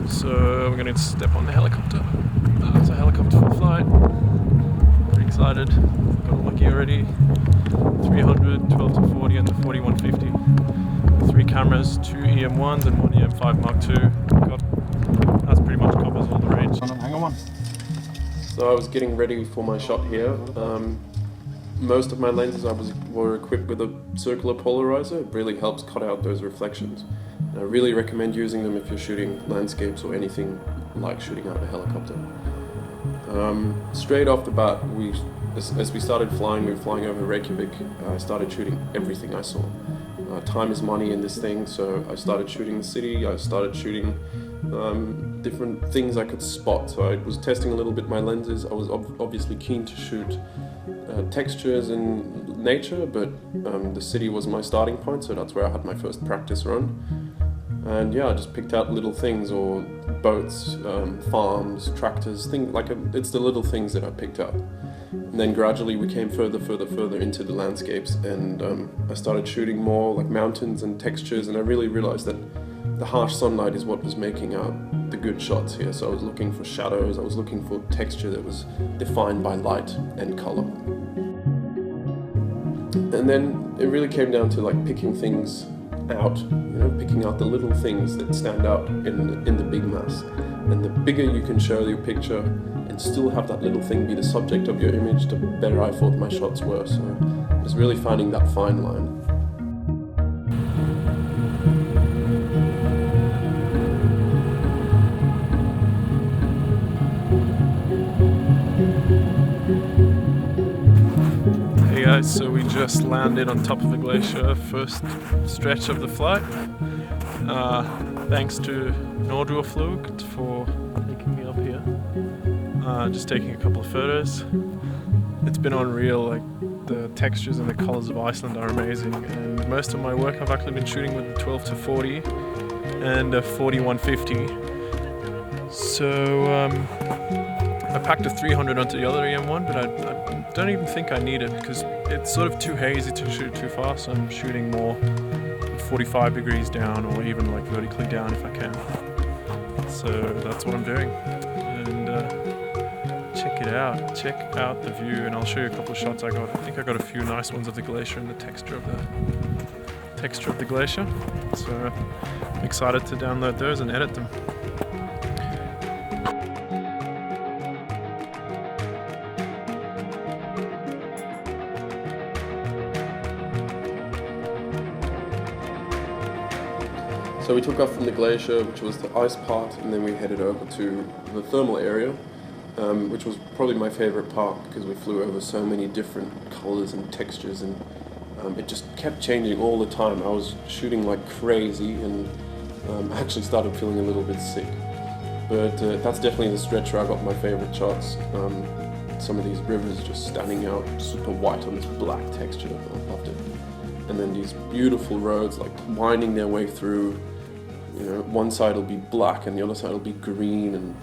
So we're going to step on the helicopter. It's a helicopter for flight. Pretty excited. Got all my gear ready. 300, 12 to 40 and the 4150. 3 cameras, 2 EM1s and 1 EM5 Mark II. That's pretty much covers all the range. Hang on one. So I was getting ready for my shot here. Most of my lenses were equipped with a circular polarizer. It really helps cut out those reflections. And I really recommend using them if you're shooting landscapes or anything like shooting out a helicopter. Straight off the bat, as we started flying, we were flying over Reykjavik. I started shooting everything I saw. Time is money in this thing, so I started shooting the city. I started shooting different things I could spot. So I was testing a little bit my lenses. I was obviously keen to shoot textures and nature, but the city was my starting point, so that's where I had my first practice run. And yeah, I just picked out little things, or boats, farms, tractors, it's the little things that I picked up. And then gradually we came further into the landscapes, and I started shooting more like mountains and textures, and I really realized that the harsh sunlight is what was making out the good shots here. So I was looking for shadows, I was looking for texture that was defined by light and color. And then it really came down to like picking things out, picking out the little things that stand out in the big mass. And the bigger you can show your picture and still have that little thing be the subject of your image, the better I thought my shots were. So I was really finding that fine line. Hey guys, so we just landed on top of the glacier, first stretch of the flight. Thanks to Eyre-Walker for taking me up here. Just taking a couple of photos. It's been unreal, like the textures and the colors of Iceland are amazing, and most of my work I've actually been shooting with the 12 to 40 and a 4150. So I packed a 300 onto the other EM1, but I don't even think I need it because it's sort of too hazy to shoot too far, so I'm shooting more 45 degrees down, or even like vertically down if I can. So that's what I'm doing. And check out the view, and I'll show you a couple of shots I got. I think I got a few nice ones of the glacier and the texture of the glacier. So I'm excited to download those and edit them. So we took off from the glacier, which was the ice part, and then we headed over to the thermal area, which was probably my favorite part because we flew over so many different colors and textures, and it just kept changing all the time. I was shooting like crazy, and I actually started feeling a little bit sick. But that's definitely the stretch where I got my favorite shots. Some of these rivers just standing out super white on this black texture. I loved it. And then these beautiful roads like winding their way through. One side will be black and the other side will be green, and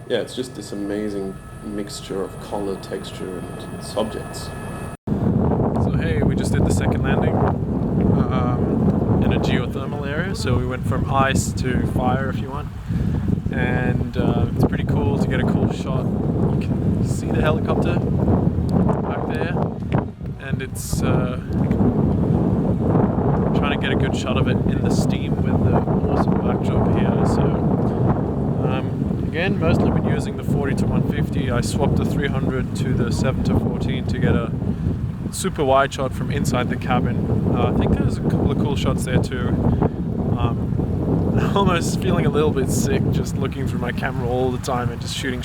yeah, it's just this amazing mixture of color, texture, and subjects. So hey, we just did the second landing in a geothermal area, so we went from ice to fire, if you want, and it's pretty cool to get a cool shot. You can see the helicopter back there, and it's trying to get a good shot of it in the steam with the awesome backdrop here. So again, mostly been using the 40 to 150. I swapped the 300 to the 7 to 14 to get a super wide shot from inside the cabin. I think there's a couple of cool shots there too. Almost feeling a little bit sick just looking through my camera all the time and just shooting.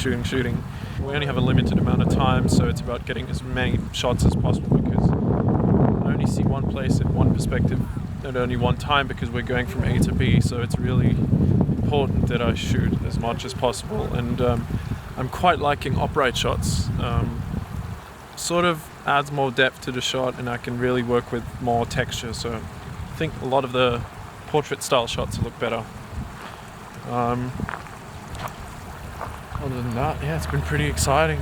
We only have a limited amount of time, so it's about getting as many shots as possible because I only see one place at one perspective at only one time because we're going from A to B, so it's really important that I shoot as much as possible. And I'm quite liking upright shots. Sort of adds more depth to the shot, and I can really work with more texture, so I think a lot of the portrait style shots look better. Other than that, yeah, it's been pretty exciting.